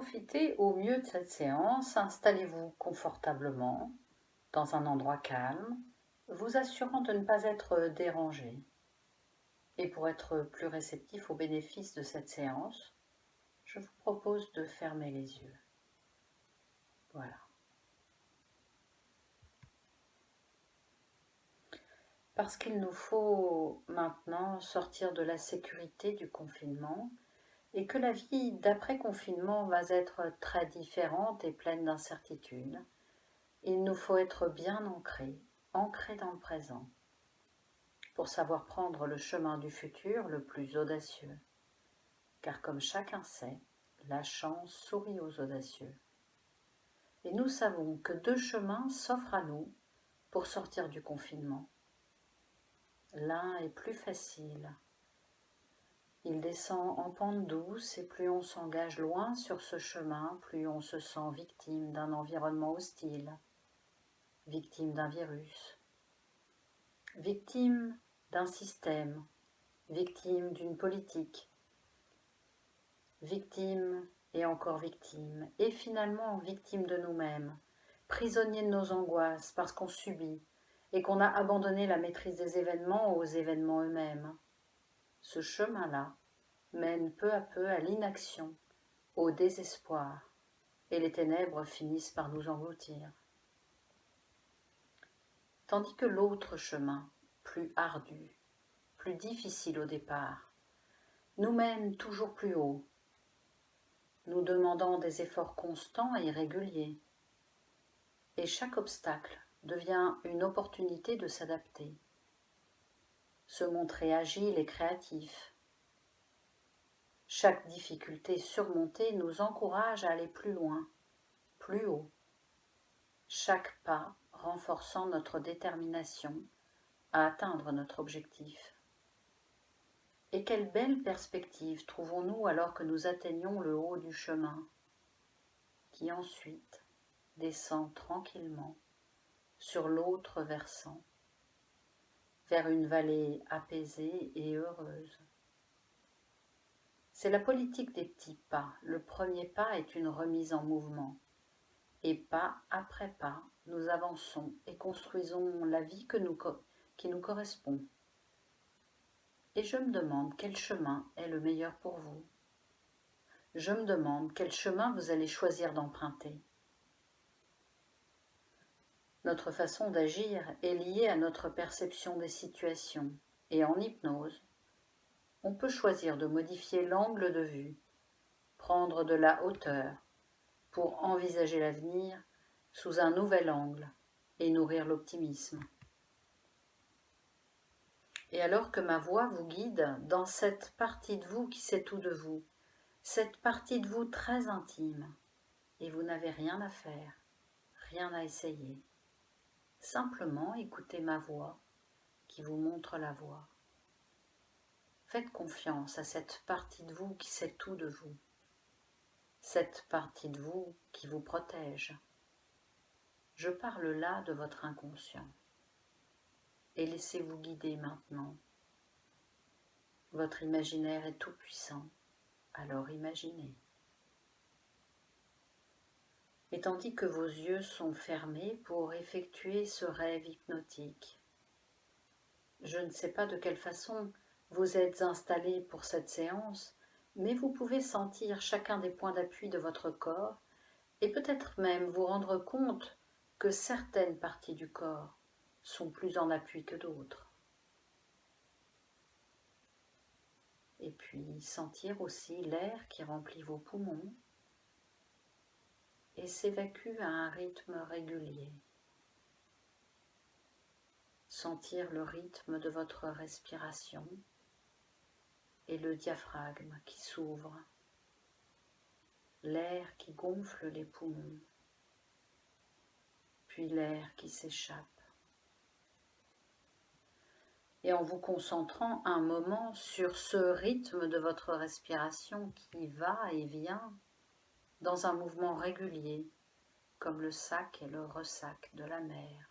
profiter au mieux de cette séance, installez-vous confortablement dans un endroit calme, vous assurant de ne pas être dérangé. Et pour être plus réceptif aux bénéfices de cette séance, je vous propose de fermer les yeux. Voilà. Parce qu'il nous faut maintenant sortir de la sécurité du confinement et que la vie d'après-confinement va être très différente et pleine d'incertitudes, il nous faut être bien ancrés dans le présent, pour savoir prendre le chemin du futur le plus audacieux. Car comme chacun sait, la chance sourit aux audacieux. Et nous savons que deux chemins s'offrent à nous pour sortir du confinement. L'un est plus facile. Il descend en pente douce et plus on s'engage loin sur ce chemin, plus on se sent victime d'un environnement hostile, victime d'un virus, victime d'un système, victime d'une politique, victime et encore victime, et finalement victime de nous-mêmes, prisonniers de nos angoisses parce qu'on subit et qu'on a abandonné la maîtrise des événements aux événements eux-mêmes. Ce chemin-là mène peu à peu à l'inaction, au désespoir, et les ténèbres finissent par nous engloutir. Tandis que l'autre chemin, plus ardu, plus difficile au départ, nous mène toujours plus haut, nous demandant des efforts constants et réguliers. Et chaque obstacle devient une opportunité de s'adapter, se montrer agile et créatif. Chaque difficulté surmontée nous encourage à aller plus loin, plus haut. Chaque pas renforçant notre détermination à atteindre notre objectif. Et quelle belle perspective trouvons-nous alors que nous atteignons le haut du chemin, qui ensuite descend tranquillement sur l'autre versant, vers une vallée apaisée et heureuse. C'est la politique des petits pas. Le premier pas est une remise en mouvement. Et pas après pas, nous avançons et construisons la vie qui nous correspond. Et je me demande quel chemin est le meilleur pour vous. Je me demande quel chemin vous allez choisir d'emprunter. Notre façon d'agir est liée à notre perception des situations. Et en hypnose, on peut choisir de modifier l'angle de vue, prendre de la hauteur pour envisager l'avenir sous un nouvel angle et nourrir l'optimisme. Et alors que ma voix vous guide dans cette partie de vous qui sait tout de vous, cette partie de vous très intime, et vous n'avez rien à faire, rien à essayer, simplement écoutez ma voix qui vous montre la voie. Faites confiance à cette partie de vous qui sait tout de vous, cette partie de vous qui vous protège. Je parle là de votre inconscient. Et laissez-vous guider maintenant. Votre imaginaire est tout puissant, alors imaginez. Et tandis que vos yeux sont fermés pour effectuer ce rêve hypnotique, je ne sais pas de quelle façon vous êtes installés pour cette séance, mais vous pouvez sentir chacun des points d'appui de votre corps et peut-être même vous rendre compte que certaines parties du corps sont plus en appui que d'autres. Et puis sentir aussi l'air qui remplit vos poumons et s'évacue à un rythme régulier. Sentir le rythme de votre respiration et le diaphragme qui s'ouvre, l'air qui gonfle les poumons, puis l'air qui s'échappe. Et en vous concentrant un moment sur ce rythme de votre respiration qui va et vient dans un mouvement régulier, comme le sac et le ressac de la mer.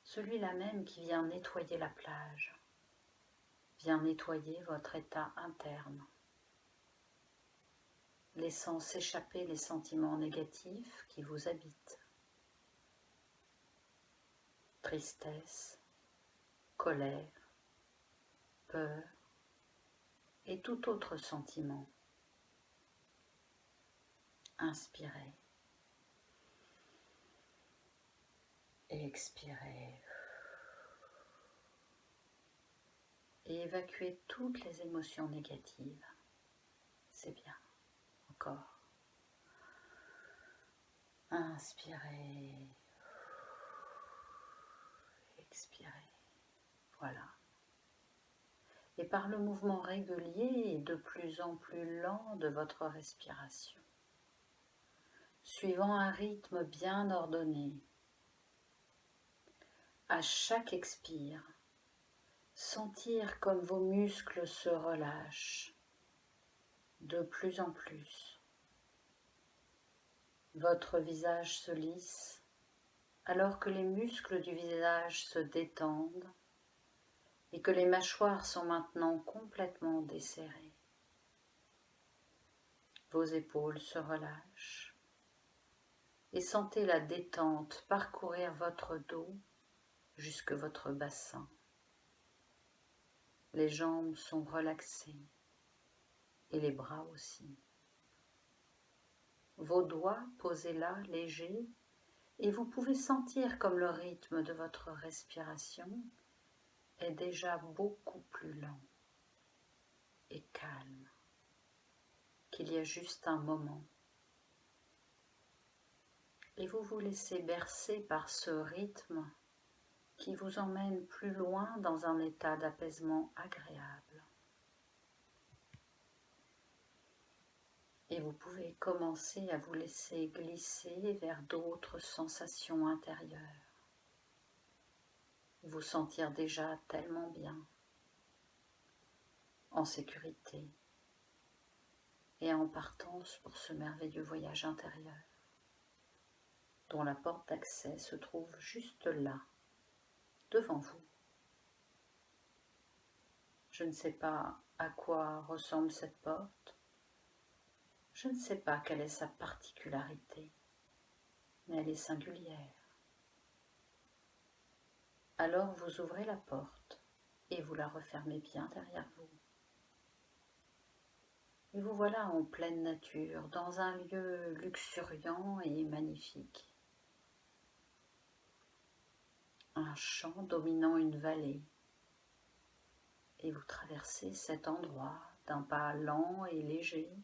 Celui-là même qui vient nettoyer la plage, vient nettoyer votre état interne. laissant s'échapper les sentiments négatifs qui vous habitent. Tristesse, colère, peur et tout autre sentiment. Inspirez et expirez. Et évacuez toutes les émotions négatives. C'est bien. Encore. Inspirez. Expirez. Voilà. Et par le mouvement régulier et de plus en plus lent de votre respiration, suivant un rythme bien ordonné, à chaque expire, sentir comme vos muscles se relâchent de plus en plus. Votre visage se lisse alors que les muscles du visage se détendent et que les mâchoires sont maintenant complètement desserrées. Vos épaules se relâchent et sentez la détente parcourir votre dos jusque votre bassin. Les jambes sont relaxées et les bras aussi. Vos doigts posés là, légers, et vous pouvez sentir comme le rythme de votre respiration est déjà beaucoup plus lent et calme qu'il y a juste un moment. Et vous vous laissez bercer par ce rythme qui vous emmène plus loin dans un état d'apaisement agréable. Et vous pouvez commencer à vous laisser glisser vers d'autres sensations intérieures. Vous sentir déjà tellement bien, en sécurité et en partance pour ce merveilleux voyage intérieur, dont la porte d'accès se trouve juste là, devant vous. Je ne sais pas à quoi ressemble cette porte, je ne sais pas quelle est sa particularité, mais elle est singulière. Alors vous ouvrez la porte et vous la refermez bien derrière vous. Et vous voilà en pleine nature, dans un lieu luxuriant et magnifique. Un champ dominant une vallée. Et vous traversez cet endroit d'un pas lent et léger,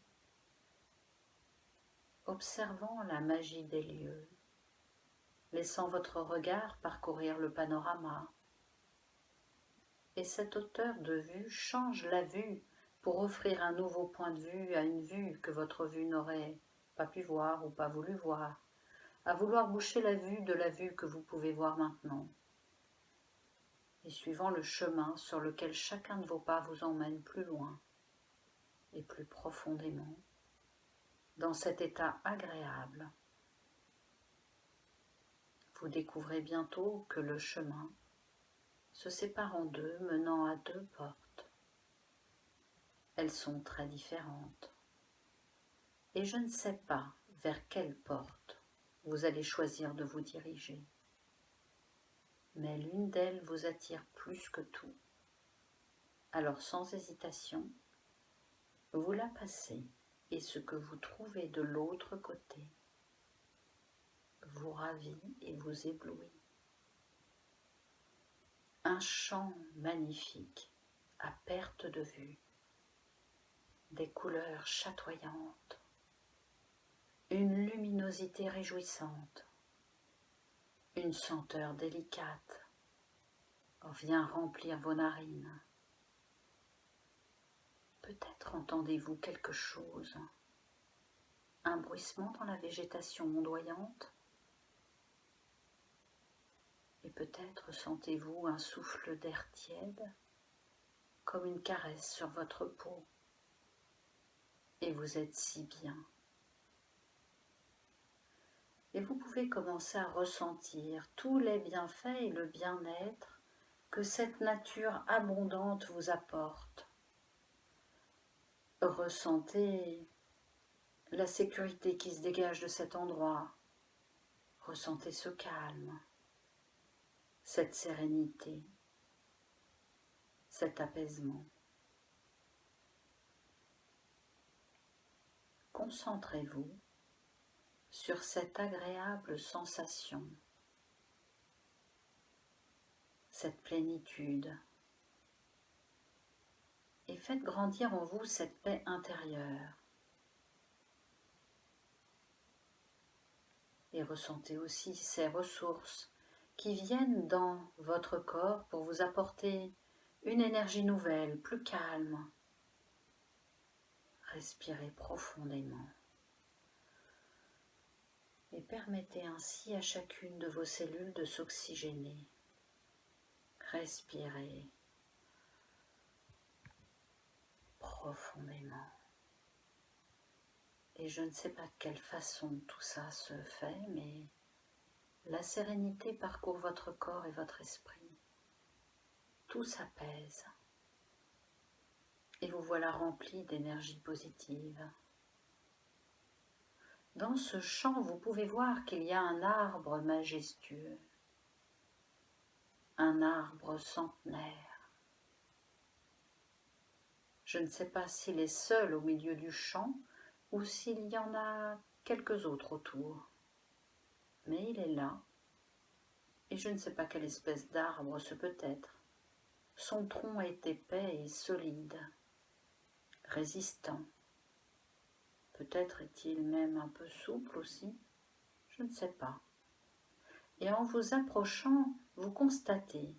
observant la magie des lieux, laissant votre regard parcourir le panorama. Et cette hauteur de vue change la vue pour offrir un nouveau point de vue à une vue que votre vue n'aurait pas pu voir ou pas voulu voir, à vouloir boucher la vue de la vue que vous pouvez voir maintenant. Et suivant le chemin sur lequel chacun de vos pas vous emmène plus loin et plus profondément, dans cet état agréable, vous découvrez bientôt que le chemin se sépare en deux, menant à deux portes. Elles sont très différentes. Et je ne sais pas vers quelle porte vous allez choisir de vous diriger. Mais l'une d'elles vous attire plus que tout. Alors sans hésitation, vous la passez et ce que vous trouvez de l'autre côté vous ravit et vous éblouit. Un champ magnifique à perte de vue, des couleurs chatoyantes, une luminosité réjouissante, une senteur délicate vient remplir vos narines. Peut-être entendez-vous quelque chose, un bruissement dans la végétation ondoyante, et peut-être sentez-vous un souffle d'air tiède, comme une caresse sur votre peau, et vous êtes si bien. Et vous pouvez commencer à ressentir tous les bienfaits et le bien-être que cette nature abondante vous apporte. Ressentez la sécurité qui se dégage de cet endroit. Ressentez ce calme, cette sérénité, cet apaisement. Concentrez-vous sur cette agréable sensation, cette plénitude, et faites grandir en vous cette paix intérieure. Et ressentez aussi ces ressources qui viennent dans votre corps pour vous apporter une énergie nouvelle, plus calme. Respirez profondément et permettez ainsi à chacune de vos cellules de s'oxygéner. Respirez profondément. Et je ne sais pas de quelle façon tout ça se fait, mais la sérénité parcourt votre corps et votre esprit. Tout s'apaise. Et vous voilà rempli d'énergie positive. Dans ce champ, vous pouvez voir qu'il y a un arbre majestueux, un arbre centenaire. Je ne sais pas s'il est seul au milieu du champ ou s'il y en a quelques autres autour. Mais il est là, et je ne sais pas quelle espèce d'arbre ce peut être. Son tronc est épais et solide, résistant. Peut-être est-il même un peu souple aussi, je ne sais pas. Et en vous approchant, vous constatez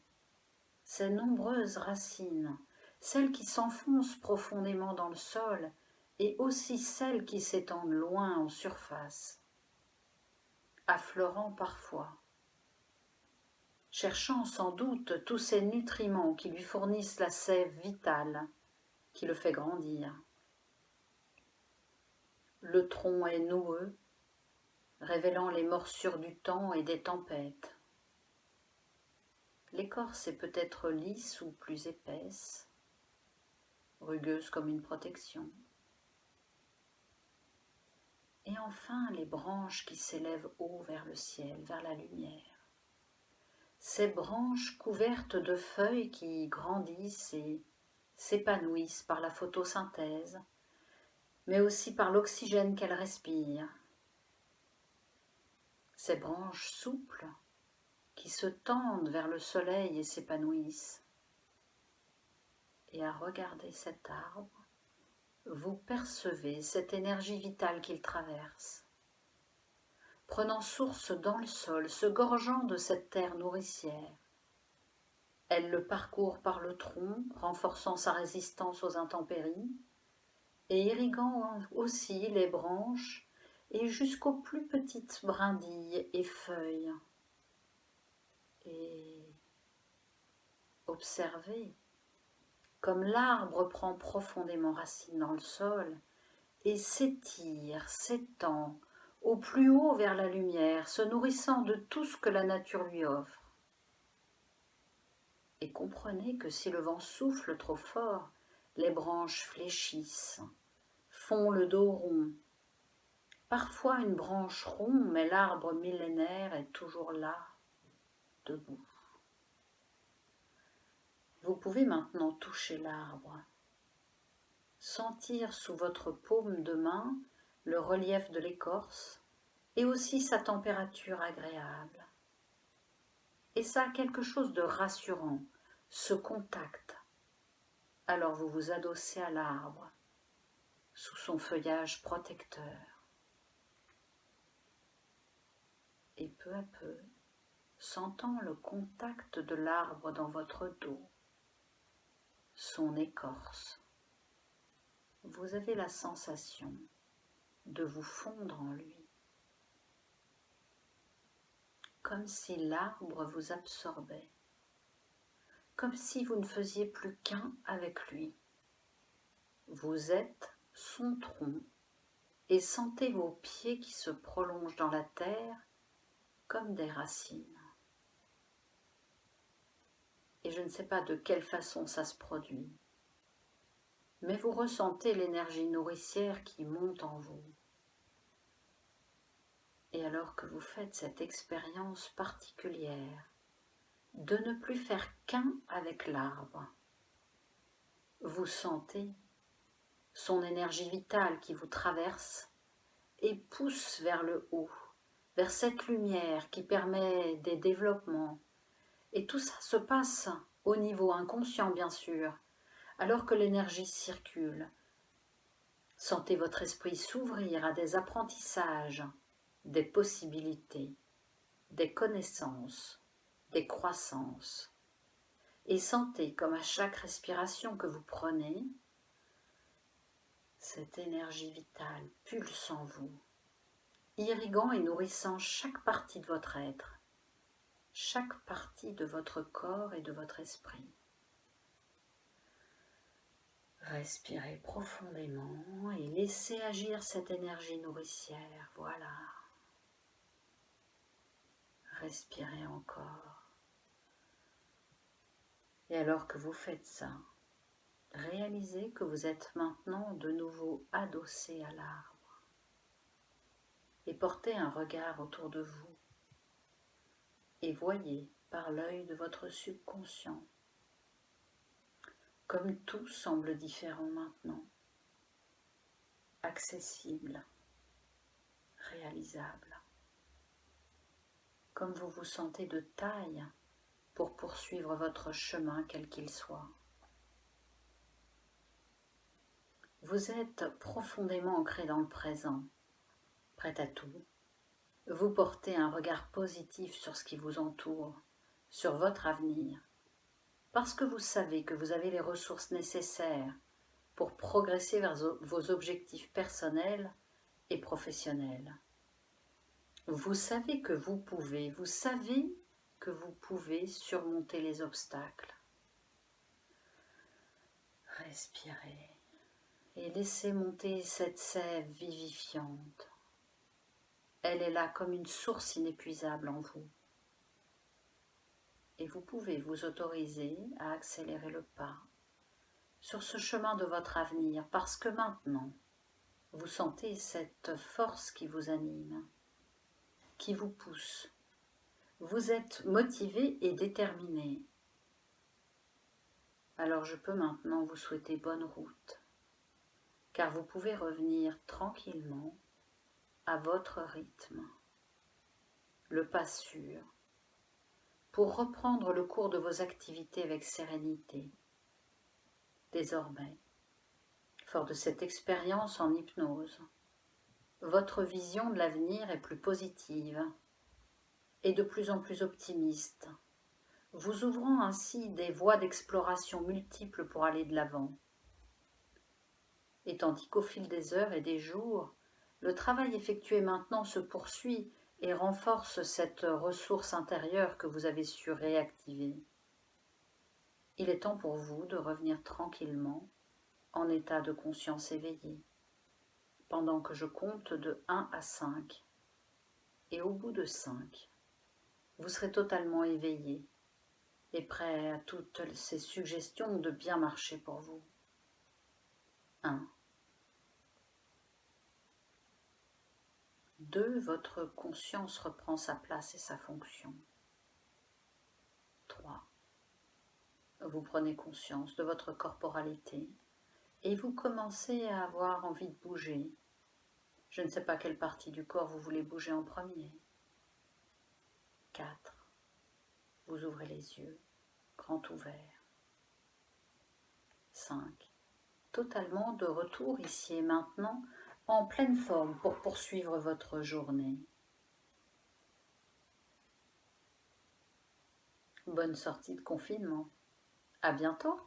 ces nombreuses racines, celles qui s'enfoncent profondément dans le sol et aussi celles qui s'étendent loin en surface, affleurant parfois, cherchant sans doute tous ces nutriments qui lui fournissent la sève vitale qui le fait grandir. Le tronc est noueux, révélant les morsures du temps et des tempêtes. L'écorce est peut-être lisse ou plus épaisse, rugueuse comme une protection. Et enfin les branches qui s'élèvent haut vers le ciel, vers la lumière. Ces branches couvertes de feuilles qui grandissent et s'épanouissent par la photosynthèse, mais aussi par l'oxygène qu'elles respirent. Ces branches souples qui se tendent vers le soleil et s'épanouissent. Et à regarder cet arbre, vous percevez cette énergie vitale qu'il traverse, prenant source dans le sol, se gorgeant de cette terre nourricière. Elle le parcourt par le tronc, renforçant sa résistance aux intempéries, et irriguant aussi les branches et jusqu'aux plus petites brindilles et feuilles. Et observez comme l'arbre prend profondément racine dans le sol et s'étire, s'étend au plus haut vers la lumière, se nourrissant de tout ce que la nature lui offre. Et comprenez que si le vent souffle trop fort, les branches fléchissent, font le dos rond. Parfois une branche rompt, mais l'arbre millénaire est toujours là, debout. Vous pouvez maintenant toucher l'arbre, sentir sous votre paume de main le relief de l'écorce et aussi sa température agréable. Et ça a quelque chose de rassurant, ce contact. Alors vous vous adossez à l'arbre, sous son feuillage protecteur. Et peu à peu, sentant le contact de l'arbre dans votre dos, son écorce, vous avez la sensation de vous fondre en lui, comme si l'arbre vous absorbait, comme si vous ne faisiez plus qu'un avec lui. Vous êtes son tronc et sentez vos pieds qui se prolongent dans la terre comme des racines. Et je ne sais pas de quelle façon ça se produit, mais vous ressentez l'énergie nourricière qui monte en vous. Et alors que vous faites cette expérience particulière de ne plus faire qu'un avec l'arbre, vous sentez son énergie vitale qui vous traverse et pousse vers le haut, vers cette lumière qui permet des développements. Et tout ça se passe au niveau inconscient, bien sûr, alors que l'énergie circule. Sentez votre esprit s'ouvrir à des apprentissages, des possibilités, des connaissances, des croissances. Et sentez comme à chaque respiration que vous prenez, cette énergie vitale pulse en vous, irriguant et nourrissant chaque partie de votre être, chaque partie de votre corps et de votre esprit. Respirez profondément et laissez agir cette énergie nourricière, voilà. Respirez encore. Et alors que vous faites ça, réalisez que vous êtes maintenant de nouveau adossé à l'arbre et portez un regard autour de vous et voyez par l'œil de votre subconscient comme tout semble différent maintenant, accessible, réalisable, comme vous vous sentez de taille pour poursuivre votre chemin quel qu'il soit. Vous êtes profondément ancré dans le présent, prêt à tout. Vous portez un regard positif sur ce qui vous entoure, sur votre avenir, parce que vous savez que vous avez les ressources nécessaires pour progresser vers vos objectifs personnels et professionnels. Vous savez que vous pouvez surmonter les obstacles. Respirez et laissez monter cette sève vivifiante. Elle est là comme une source inépuisable en vous. Et vous pouvez vous autoriser à accélérer le pas sur ce chemin de votre avenir parce que maintenant, vous sentez cette force qui vous anime, qui vous pousse. Vous êtes motivé et déterminé. Alors je peux maintenant vous souhaiter bonne route, car vous pouvez revenir tranquillement à votre rythme, le pas sûr, pour reprendre le cours de vos activités avec sérénité. Désormais, fort de cette expérience en hypnose, votre vision de l'avenir est plus positive et de plus en plus optimiste, vous ouvrant ainsi des voies d'exploration multiples pour aller de l'avant. Et tandis qu'au fil des heures et des jours, le travail effectué maintenant se poursuit et renforce cette ressource intérieure que vous avez su réactiver. Il est temps pour vous de revenir tranquillement en état de conscience éveillée, pendant que je compte de 1 à 5. Et au bout de 5, vous serez totalement éveillé et prêt à toutes ces suggestions de bien marcher pour vous. 1. 2. Votre conscience reprend sa place et sa fonction. 3. Vous prenez conscience de votre corporalité et vous commencez à avoir envie de bouger. Je ne sais pas quelle partie du corps vous voulez bouger en premier. 4. Vous ouvrez les yeux, grands ouverts. 5. Totalement de retour ici et maintenant, en pleine forme pour poursuivre votre journée. Bonne sortie de confinement. À bientôt.